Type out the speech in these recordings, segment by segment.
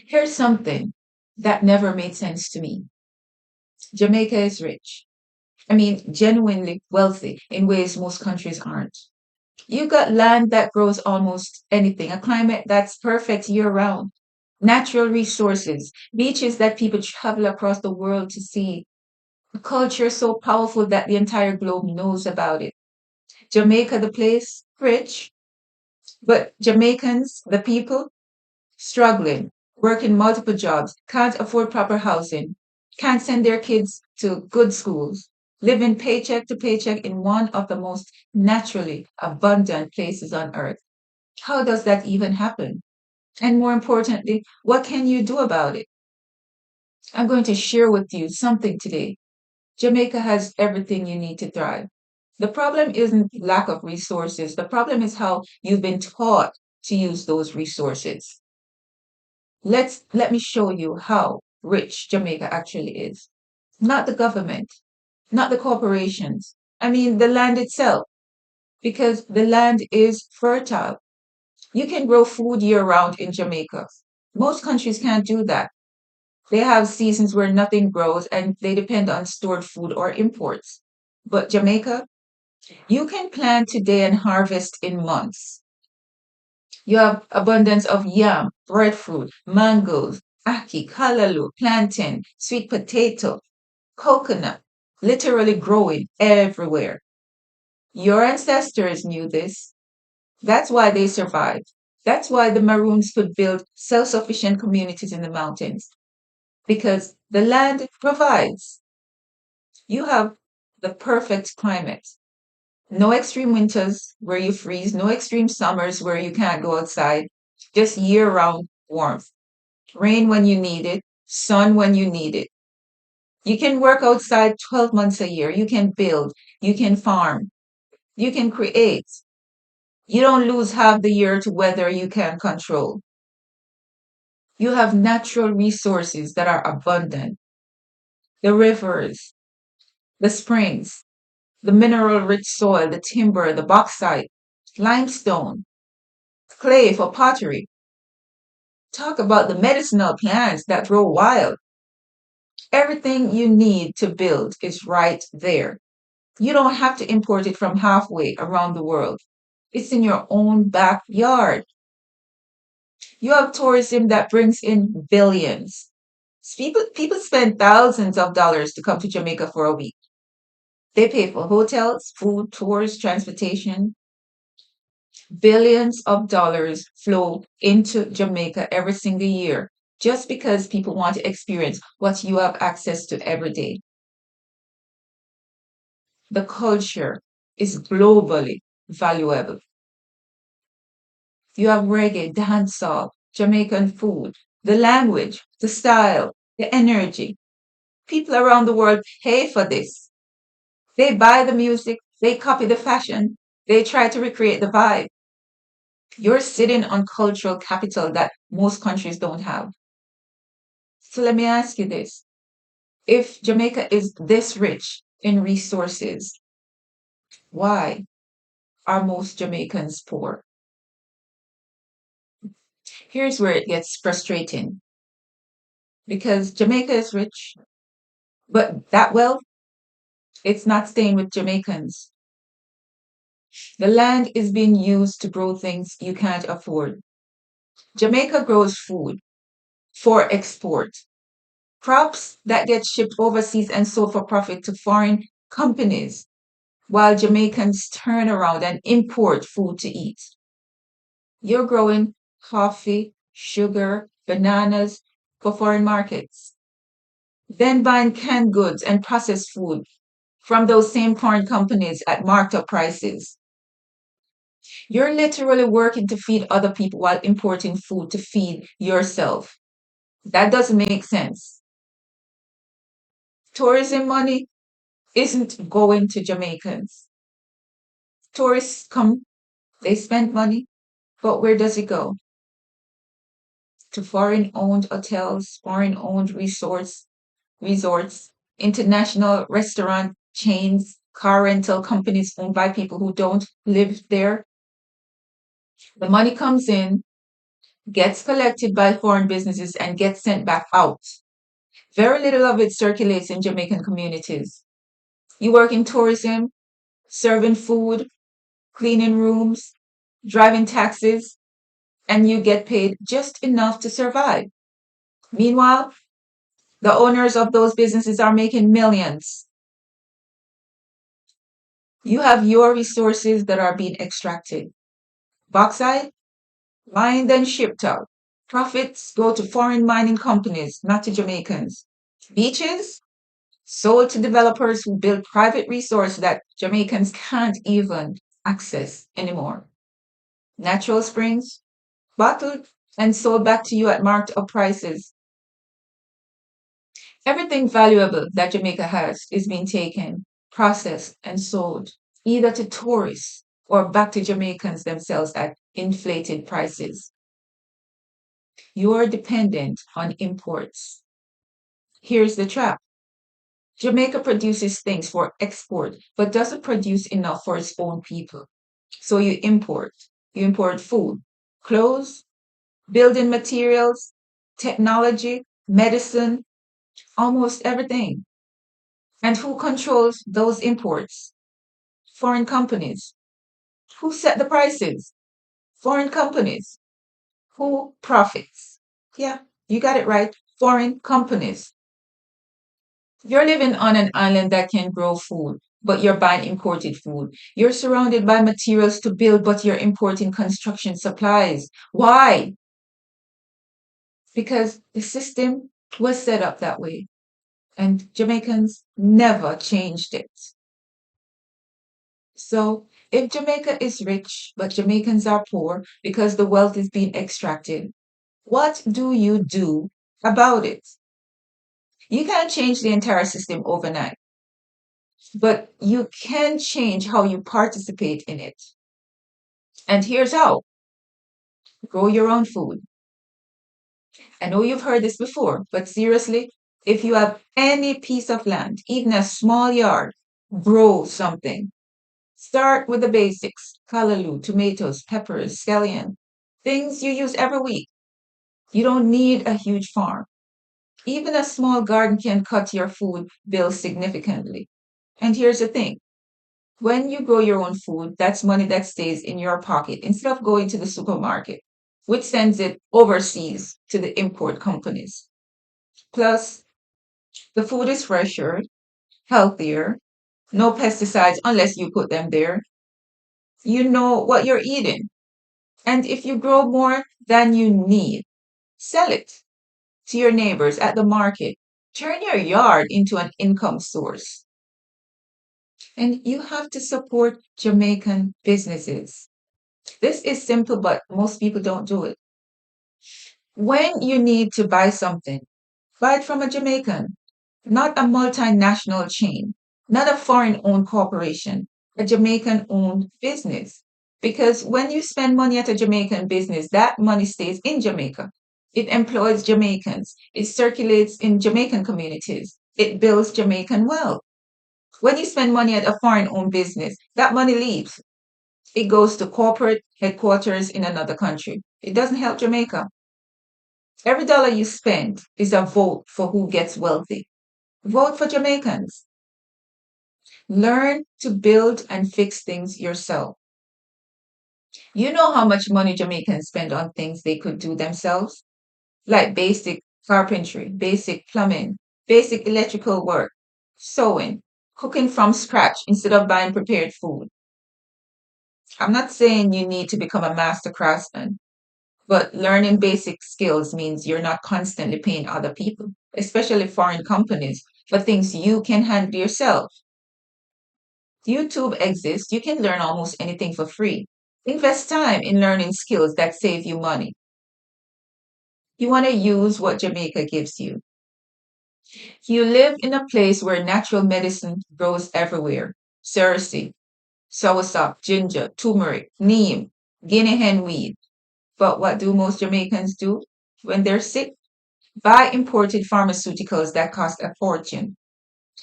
Here's something that never made sense to me. Jamaica is rich. I mean, genuinely wealthy in ways most countries aren't. You got land that grows almost anything, a climate that's perfect year round, natural resources, beaches that people travel across the world to see, a culture so powerful that the entire globe knows about it. Jamaica, the place, rich, but Jamaicans, the people, struggling, working multiple jobs, can't afford proper housing, can't send their kids to good schools, living paycheck to paycheck in one of the most naturally abundant places on earth. How does that even happen? And more importantly, what can you do about it? I'm going to share with you something today. Jamaica has everything you need to thrive. The problem isn't lack of resources. The problem is how you've been taught to use those resources. Let me show you how rich Jamaica actually is. Not the government, not the corporations. I mean the land itself, because the land is fertile. You can grow food year round in Jamaica. Most countries can't do that. They have seasons where nothing grows and they depend on stored food or imports. But Jamaica, you can plant today and harvest in months. You have abundance of yam, breadfruit, mangoes, ackee, callaloo, plantain, sweet potato, coconut, literally growing everywhere. Your ancestors knew this. That's why they survived. That's why the Maroons could build self-sufficient communities in the mountains, because the land provides. You have the perfect climate. No extreme winters where you freeze, no extreme summers where you can't go outside, just year-round warmth. Rain when you need it, sun when you need it. You can work outside 12 months a year. You can build, you can farm, you can create. You don't lose half the year to weather you can't control. You have natural resources that are abundant. The rivers, the springs, the mineral rich soil, the timber, the bauxite, limestone, clay for pottery. Talk about the medicinal plants that grow wild. Everything you need to build is right there. You don't have to import it from halfway around the world. It's in your own backyard. You have tourism that brings in billions. People spend thousands of dollars to come to Jamaica for a week. They pay for hotels, food, tours, transportation. Billions of dollars flow into Jamaica every single year just because people want to experience what you have access to every day. The culture is globally valuable. You have reggae, dancehall, Jamaican food, the language, the style, the energy. People around the world pay for this. They buy the music, they copy the fashion, they try to recreate the vibe. You're sitting on cultural capital that most countries don't have. So let me ask you this. If Jamaica is this rich in resources, why are most Jamaicans poor? Here's where it gets frustrating because Jamaica is rich, but that wealth, it's not staying with Jamaicans. The land is being used to grow things you can't afford. Jamaica grows food for export, crops that get shipped overseas and sold for profit to foreign companies, while Jamaicans turn around and import food to eat. You're growing coffee, sugar, bananas for foreign markets, then buying canned goods and processed food from those same foreign companies at marked up prices. You're literally working to feed other people while importing food to feed yourself. That doesn't make sense. Tourism money isn't going to Jamaicans. Tourists come, they spend money, but where does it go? To foreign owned hotels, foreign owned resorts, international restaurant chains, car rental companies owned by people who don't live there. The money comes in, gets collected by foreign businesses and gets sent back out. Very little of it circulates in Jamaican communities. You work in tourism, serving food, cleaning rooms, driving taxis, and you get paid just enough to survive. Meanwhile, the owners of those businesses are making millions. You have your resources that are being extracted. Bauxite, mined and shipped out. Profits go to foreign mining companies, not to Jamaicans. Beaches, sold to developers who build private resources that Jamaicans can't even access anymore. Natural springs, bottled and sold back to you at marked up prices. Everything valuable that Jamaica has is being taken, processed, and sold, either to tourists or back to Jamaicans themselves at inflated prices. You are dependent on imports. Here's the trap. Jamaica produces things for export, but doesn't produce enough for its own people. So you import. You import food, clothes, building materials, technology, medicine, almost everything. And who controls those imports? Foreign companies. Who set the prices? Foreign companies. Who profits? Yeah, you got it right. Foreign companies. You're living on an island that can grow food, but you're buying imported food. You're surrounded by materials to build, but you're importing construction supplies. Why? Because the system was set up that way, and Jamaicans never changed it. So, if Jamaica is rich, but Jamaicans are poor because the wealth is being extracted, what do you do about it? You can't change the entire system overnight, but you can change how you participate in it. And here's how: grow your own food. I know you've heard this before, but seriously, if you have any piece of land, even a small yard, grow something. Start with the basics: callaloo, tomatoes, peppers, scallion, things you use every week. You don't need a huge farm. Even a small garden can cut your food bill significantly. And here's the thing: when you grow your own food, that's money that stays in your pocket instead of going to the supermarket, which sends it overseas to the import companies. Plus, the food is fresher, healthier, no pesticides unless you put them there. You know what you're eating. And if you grow more than you need, sell it to your neighbors at the market. Turn your yard into an income source. And you have to support Jamaican businesses. This is simple, but most people don't do it. When you need to buy something, buy it from a Jamaican, not a multinational chain, not a foreign owned corporation, a Jamaican owned business. Because when you spend money at a Jamaican business, that money stays in Jamaica. It employs Jamaicans. It circulates in Jamaican communities. It builds Jamaican wealth. When you spend money at a foreign owned business, that money leaves. It goes to corporate headquarters in another country. It doesn't help Jamaica. Every dollar you spend is a vote for who gets wealthy. Vote for Jamaicans. Learn to build and fix things yourself. You know how much money Jamaicans spend on things they could do themselves? Like basic carpentry, basic plumbing, basic electrical work, sewing, cooking from scratch instead of buying prepared food. I'm not saying you need to become a master craftsman, but learning basic skills means you're not constantly paying other people, especially foreign companies, for things you can handle yourself. YouTube exists. You can learn almost anything for free. Invest time in learning skills that save you money. You want to use what Jamaica gives you. You live in a place where natural medicine grows everywhere. Cerasee, soursop, ginger, turmeric, neem, guinea hen weed. But what do most Jamaicans do when they're sick? Buy imported pharmaceuticals that cost a fortune.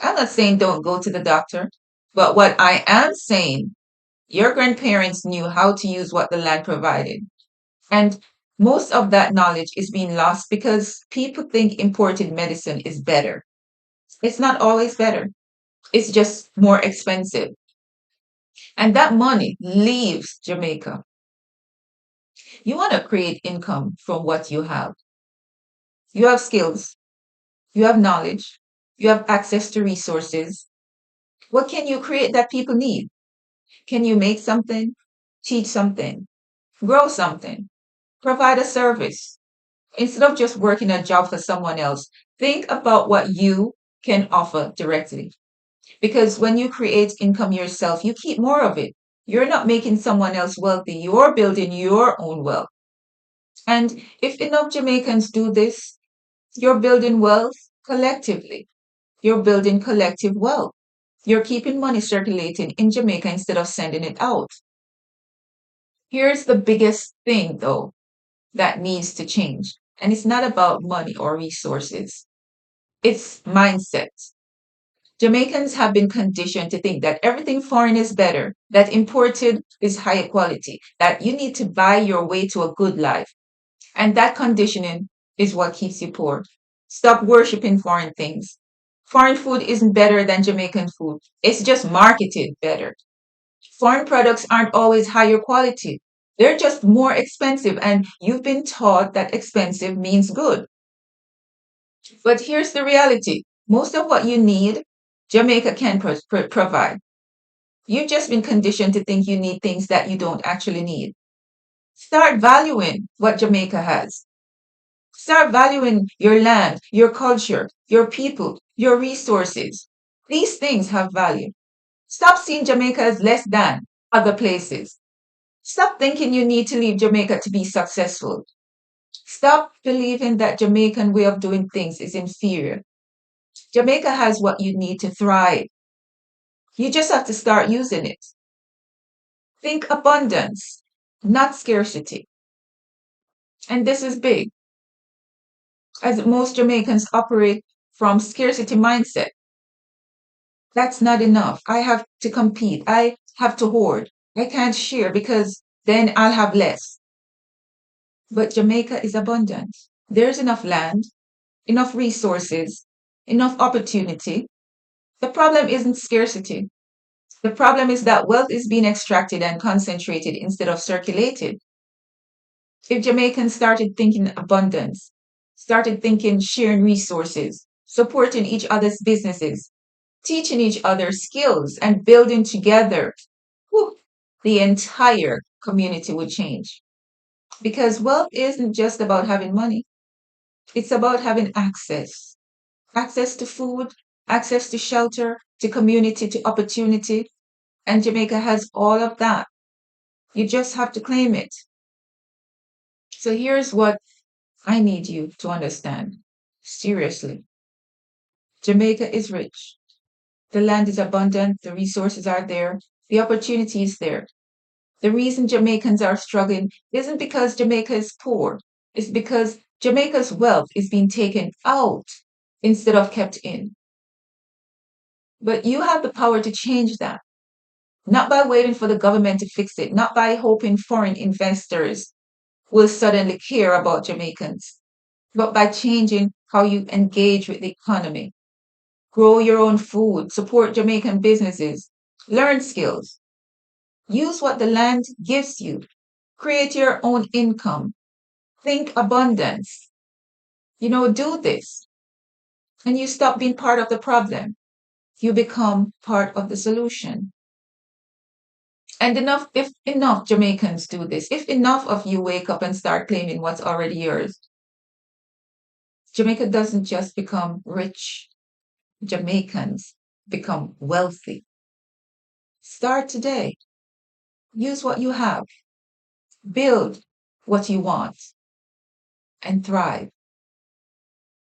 I'm not saying don't go to the doctor, but what I am saying, your grandparents knew how to use what the land provided. And Most of that knowledge is being lost because people think imported medicine is better. It's not always better. It's just more expensive. And that money leaves Jamaica. You want to create income from what you have. You have skills, you have knowledge, you have access to resources. What can you create that people need? Can you make something, teach something, grow something, provide a service? Instead of just working a job for someone else, think about what you can offer directly. Because when you create income yourself, you keep more of it. You're not making someone else wealthy, you're building your own wealth. And if enough Jamaicans do this, you're building wealth collectively. You're building collective wealth. You're keeping money circulating in Jamaica instead of sending it out. Here's the biggest thing, though, that needs to change. And it's not about money or resources, it's mindset. Jamaicans have been conditioned to think that everything foreign is better, that imported is higher quality, that you need to buy your way to a good life. And that conditioning is what keeps you poor. Stop worshiping foreign things. Foreign food isn't better than Jamaican food. It's just marketed better. Foreign products aren't always higher quality. They're just more expensive, and you've been taught that expensive means good. But here's the reality. Most of what you need, Jamaica can provide. You've just been conditioned to think you need things that you don't actually need. Start valuing what Jamaica has. Start valuing your land, your culture, your people, your resources. These things have value. Stop seeing Jamaica as less than other places. Stop thinking you need to leave Jamaica to be successful. Stop believing that Jamaican way of doing things is inferior. Jamaica has what you need to thrive. You just have to start using it. Think abundance, not scarcity. And this is big, as most Jamaicans operate from scarcity mindset. That's not enough. I have to compete. I have to hoard. I can't share because then I'll have less. But Jamaica is abundant. There's enough land, enough resources, enough opportunity. The problem isn't scarcity. The problem is that wealth is being extracted and concentrated instead of circulated. If Jamaicans started thinking abundance, started thinking sharing resources, supporting each other's businesses, teaching each other skills, and building together, whew, the entire community would change. Because wealth isn't just about having money, it's about having access, access to food, access to shelter, to community, to opportunity. And Jamaica has all of that. You just have to claim it. So here's what I need you to understand. Seriously, Jamaica is rich. The land is abundant, the resources are there, the opportunity is there. The reason Jamaicans are struggling isn't because Jamaica is poor, it's because Jamaica's wealth is being taken out instead of kept in. But you have the power to change that, not by waiting for the government to fix it, not by hoping foreign investors will suddenly care about Jamaicans, but by changing how you engage with the economy. Grow your own food, support Jamaican businesses, learn skills, use what the land gives you, create your own income, think abundance. Do this, and you stop being part of the problem. You become part of the solution. And if enough Jamaicans do this, if enough of you wake up and start claiming what's already yours, Jamaica doesn't just become rich, Jamaicans become wealthy. Start today. Use what you have, build what you want, and thrive.